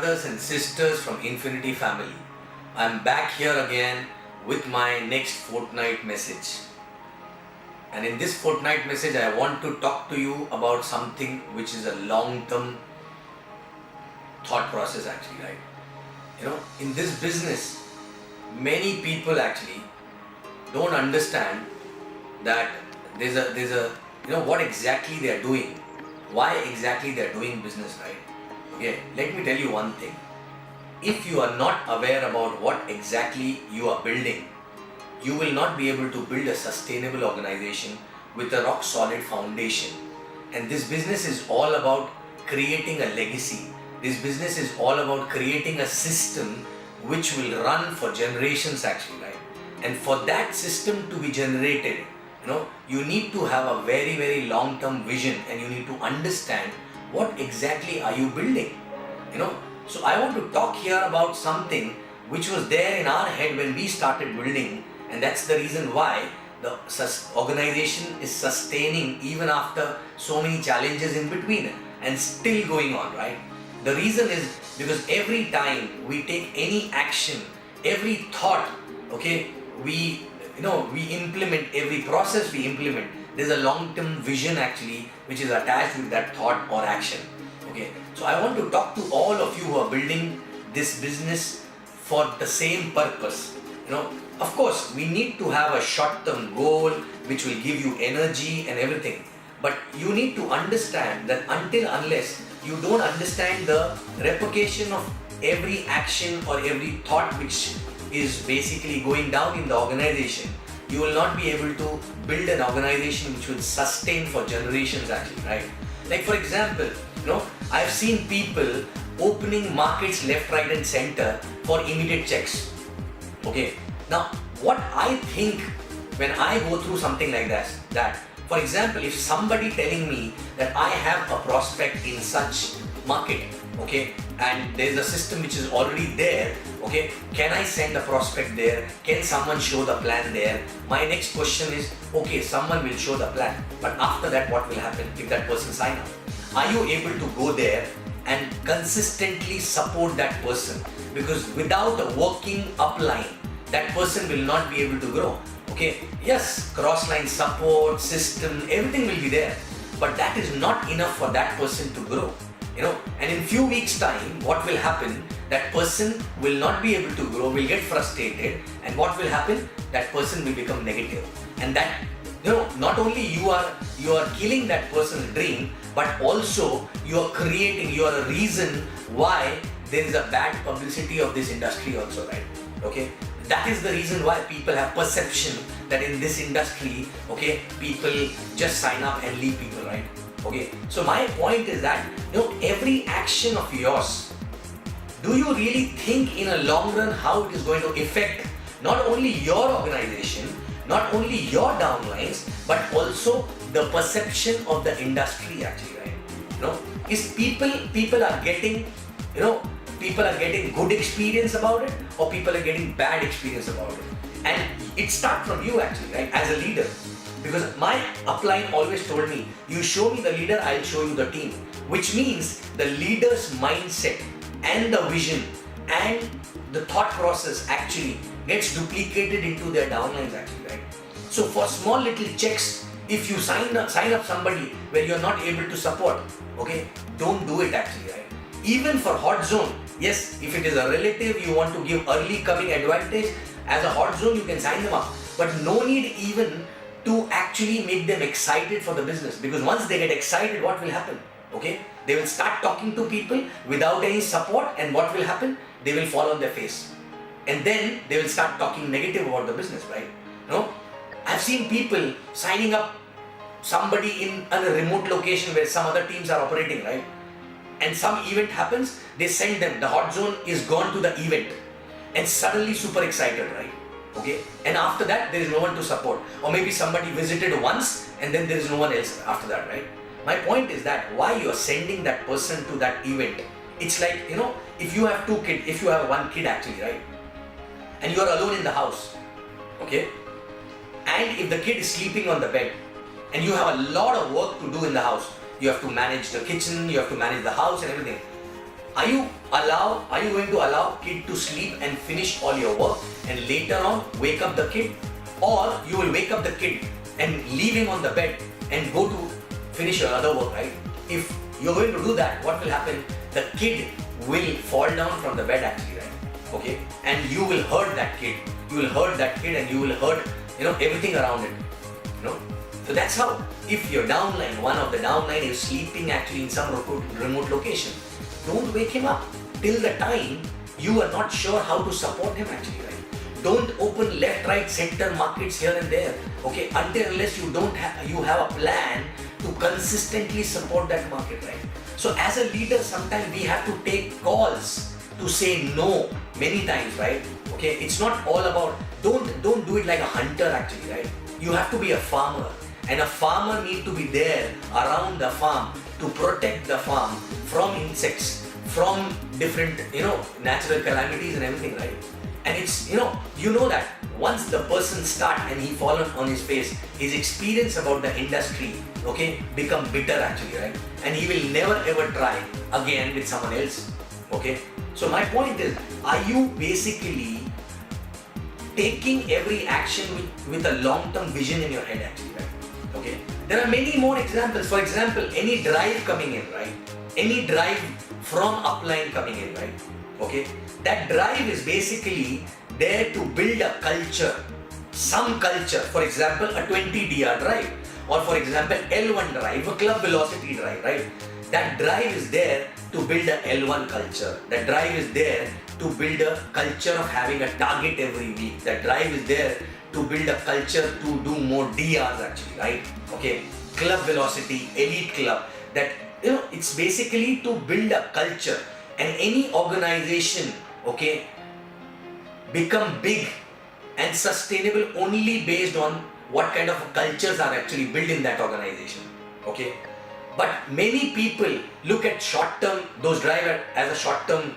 brothers and sisters from Infiniti family. I'm back here again with my next fortnight message. And in this fortnight message, I want to talk to you about something which is a long-term thought process actually, right? In this business, many people actually don't understand that there's a what exactly they are doing, why exactly they are doing business, right? Okay, let me tell you one thing. If you are not aware about what exactly you are building, you will not be able to build a sustainable organization with a rock solid foundation. And this business is all about creating a legacy. This business is all about creating a system which will run for generations actually, right? And for that system to be generated, you need to have a very, very long-term vision, and you need to understand what exactly are you building. So I want to talk here about something which was there in our head when we started building, and that's the reason why the organization is sustaining even after so many challenges in between and still going on, right? The reason is because every time we take any action, every thought, we implement, every process we implement, there's a long-term vision actually which is attached with that thought or action. So I want to talk to all of you who are building this business for the same purpose. Of course, we need to have a short-term goal which will give you energy and everything. But you need to understand that unless you don't understand the repercussion of every action or every thought which is basically going down in the organization, you will not be able to build an organization which will sustain for generations actually, right? Like for example, I've seen people opening markets left, right and center for immediate checks. Now what I think when I go through something like that, for example, if somebody telling me that I have a prospect in such market, and there's a system which is already there, can I send a prospect there? Can someone show the plan there? My next question is, someone will show the plan, but after that what will happen if that person sign up? Are you able to go there and consistently support that person? Because without a working upline, that person will not be able to grow. Yes, cross-line support, system, everything will be there, but that is not enough for that person to grow. And in few weeks time, what will happen? That person will not be able to grow, will get frustrated, and what will happen? That person will become negative. And that, not only you are killing that person's dream, but also you are a reason why there is a bad publicity of this industry also, right? That is the reason why people have perception that in this industry, people just sign up and leave people, right? So my point is that, every action of yours, do you really think in a long run how it is going to affect not only your organization, not only your downlines, but also the perception of the industry actually, right? Is people are getting, people are getting good experience about it, or people are getting bad experience about it? And it starts from you actually, right, as a leader. Because my upline always told me, you show me the leader, I'll show you the team. Which means the leader's mindset and the vision and the thought process actually gets duplicated into their downlines actually, right? So for small little checks, if you sign up somebody where you're not able to support, don't do it actually, right? Even for hot zone, yes, if it is a relative, you want to give early coming advantage, as a hot zone you can sign them up. But no need even to actually make them excited for the business, because once they get excited, what will happen? They will start talking to people without any support, and what will happen? They will fall on their face. And then they will start talking negative about the business, right? I've seen people signing up somebody in a remote location where some other teams are operating, right? And some event happens, they send them, the hot zone is gone to the event, and suddenly super excited, right? And after that, there is no one to support. Or maybe somebody visited once and then there is no one else after that, right? My point is that why you are sending that person to that event. It's like, if you have if you have one kid actually, right? And you are alone in the house, and if the kid is sleeping on the bed and you have a lot of work to do in the house, you have to manage the kitchen, you have to manage the house and everything. Are you going to allow kid to sleep and finish all your work and later on wake up the kid? Or you will wake up the kid and leave him on the bed and go to finish your other work, right? If you're going to do that, what will happen? The kid will fall down from the bed actually, right? Okay? And you will hurt that kid. You will hurt that kid and you will hurt, everything around it. So that's how, if your downline, one of the downline is sleeping actually in some remote location, don't wake him up till the time you are not sure how to support him actually, right? Don't open left, right, center markets here and there, okay? Until unless you have a plan to consistently support that market, right? So as a leader, sometimes we have to take calls to say no many times, right? Okay, it's not all about, don't do it like a hunter actually, right? You have to be a farmer, and a farmer needs to be there around the farm to protect the farm from insects, from different, natural calamities and everything, right? And it's, that once the person start and he fallen on his face, his experience about the industry, okay, become bitter actually, right? And he will never ever try again with someone else, okay? So my point is, are you basically taking every action with a long-term vision in your head actually, right? Okay? There are many more examples. For example, any drive coming in, right? Any drive from upline coming in, right? Okay? That drive is basically there to build a culture, some culture. For example, a 20 DR drive, or for example, L1 drive, a club velocity drive, right? That drive is there to build a L1 culture. That drive is there to build a culture of having a target every week. That drive is there to build a culture to do more DRs actually, right? Okay, club velocity, elite club. That, it's basically to build a culture. And any organization, okay, become big and sustainable only based on what kind of cultures are actually built in that organization, okay? But many people look at short-term, those drive as a short-term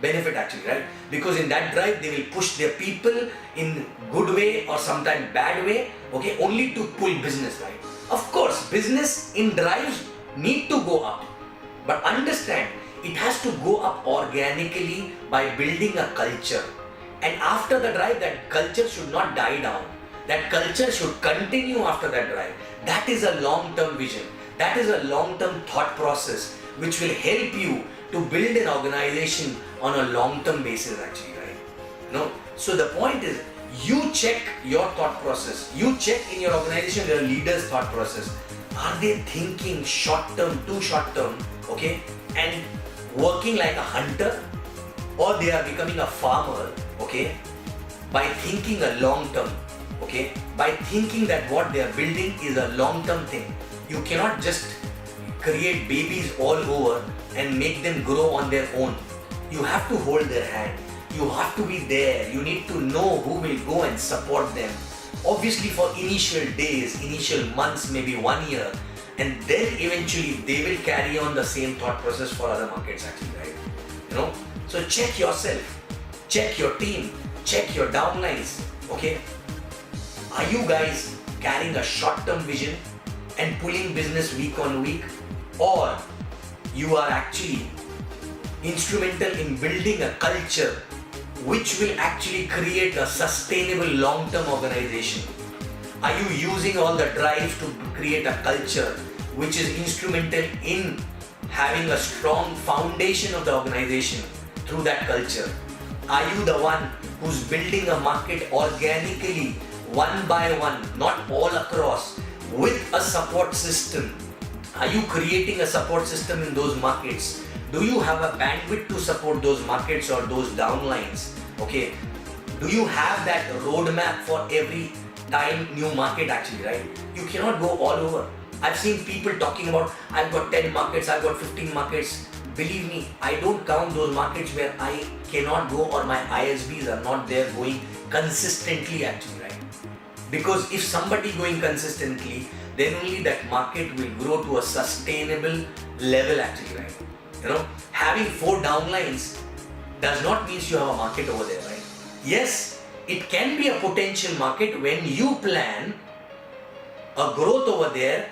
benefit actually, right? Because in that drive, they will push their people in good way or sometimes bad way, okay, only to pull business, right? Of course, business in drives need to go up, but understand, it has to go up organically by building a culture. And after the drive, that culture should not die down. That culture should continue after that drive. That is a long-term vision. That is a long-term thought process which will help you to build an organization on a long-term basis actually, right? So the point is, you check your thought process. You check in your organization, your leader's thought process. Are they thinking short-term, too short-term, okay? And working like a hunter, or they are becoming a farmer, okay, by thinking a long term, okay, by thinking that what they are building is a long term thing. You cannot just create babies all over and make them grow on their own. You have to hold their hand. You have to be there. You need to know who will go and support them. Obviously for initial days, initial months, maybe 1 year, and then eventually they will carry on the same thought process for other markets actually, right? So check yourself, check your team, check your downlines, okay? Are you guys carrying a short-term vision and pulling business week on week, or you are actually instrumental in building a culture which will actually create a sustainable long-term organization? Are you using all the drives to create a culture which is instrumental in having a strong foundation of the organization through that culture? Are you the one who's building a market organically, one by one, not all across, with a support system? Are you creating a support system in those markets? Do you have a bandwidth to support those markets or those downlines? Okay. Do you have that roadmap for every time new market actually, right? You cannot go all over. I've seen people talking about, I've got 10 markets, I've got 15 markets. Believe me, I don't count those markets where I cannot go or my ISBs are not there going consistently actually, right? Because if somebody going consistently, then only that market will grow to a sustainable level actually, right? Having 4 downlines does not mean you have a market over there, right? Yes, it can be a potential market when you plan a growth over there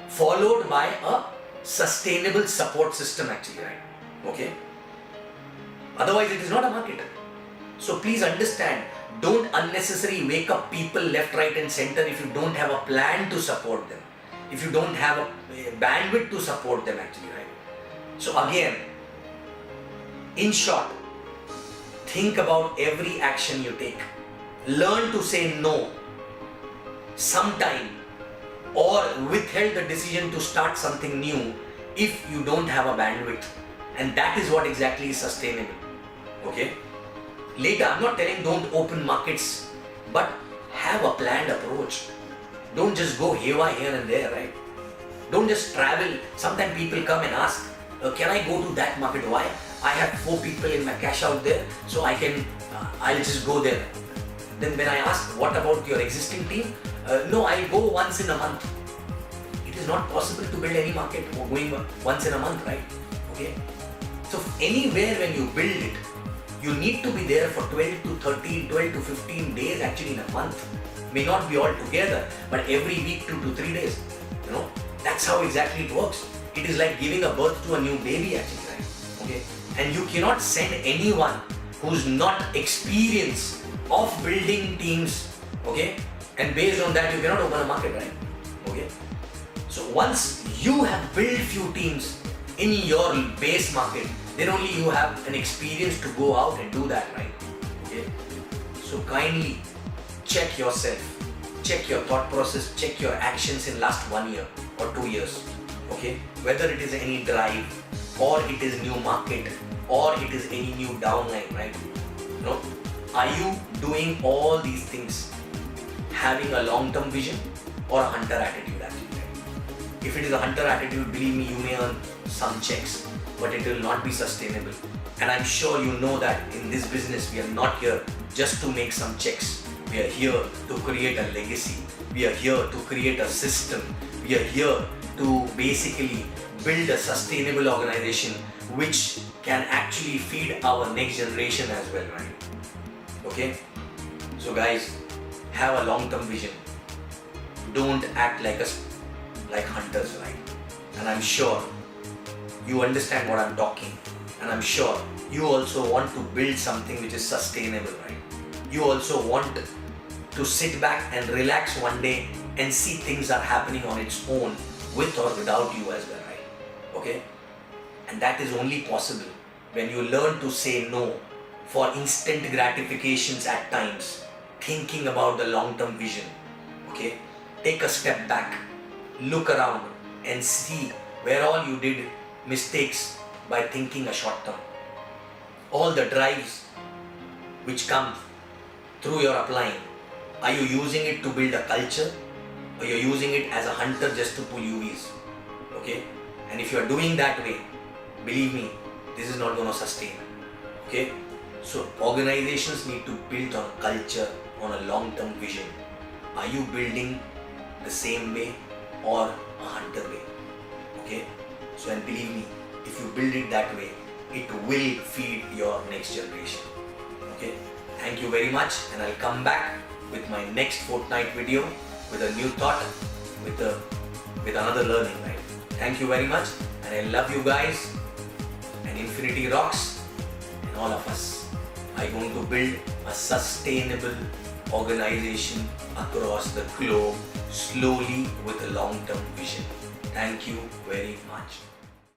followed by a sustainable support system actually, right? Okay. Otherwise, it is not a market. So please understand, don't unnecessarily wake up people left, right and center if you don't have a plan to support them. If you don't have a bandwidth to support them actually, right? So again, in short, think about every action you take. Learn to say no sometime, or withhold the decision to start something new if you don't have a bandwidth. And that is what exactly is sustainable. Okay? Later, I'm not telling don't open markets, but have a planned approach. Don't just go haywire here and there, right? Don't just travel. Sometimes people come and ask, can I go to that market? Why? I have 4 people in my cash out there, so I'll just go there. Then when I ask, what about your existing team? No, I'll go once in a month. It is not possible to build any market going once in a month, right? Okay. So anywhere when you build it, you need to be there for 12 to 13, 12 to 15 days actually in a month. May not be all together, but every week 2 to 3 days. You know, that's how exactly it works. It is like giving a birth to a new baby actually, right? Okay. And you cannot send anyone who's not experienced of building teams, okay? And based on that, you cannot open a market, right? Okay. So once you have built few teams in your base market, then only you have an experience to go out and do that, right? Okay. So kindly check yourself, check your thought process, check your actions in last 1 year or 2 years. Okay. Whether it is any drive, or it is new market, or it is any new downline, right? You know, are you doing all these things having a long-term vision or a hunter attitude actually? Right? If it is a hunter attitude, believe me, you may earn some checks, but it will not be sustainable. And I'm sure you know that in this business, we are not here just to make some checks. We are here to create a legacy. We are here to create a system. We are here to basically build a sustainable organization which can actually feed our next generation as well, right? Okay? So guys, have a long-term vision. Don't act like hunters, right? And I'm sure you understand what I'm talking. And I'm sure you also want to build something which is sustainable, right? You also want to sit back and relax one day and see things are happening on its own with or without you as well, right? Okay? And that is only possible when you learn to say no for instant gratifications at times, thinking about the long-term vision. Okay? Take a step back, look around and see where all you did mistakes by thinking a short term. All the drives which come through your applying, are you using it to build a culture, or you're using it as a hunter just to pull UVs? Okay? And if you're doing that way, believe me, this is not going to sustain. Okay? So organizations need to build on a culture, on a long-term vision. Are you building the same way or a hunter way? Okay? So, and believe me, if you build it that way, it will feed your next generation. Okay? Thank you very much, and I'll come back with my next fortnight video with a new thought, with another learning, right? Thank you very much, and I love you guys, and Infiniti rocks, and all of us are going to build a sustainable organization across the globe slowly with a long-term vision. Thank you very much.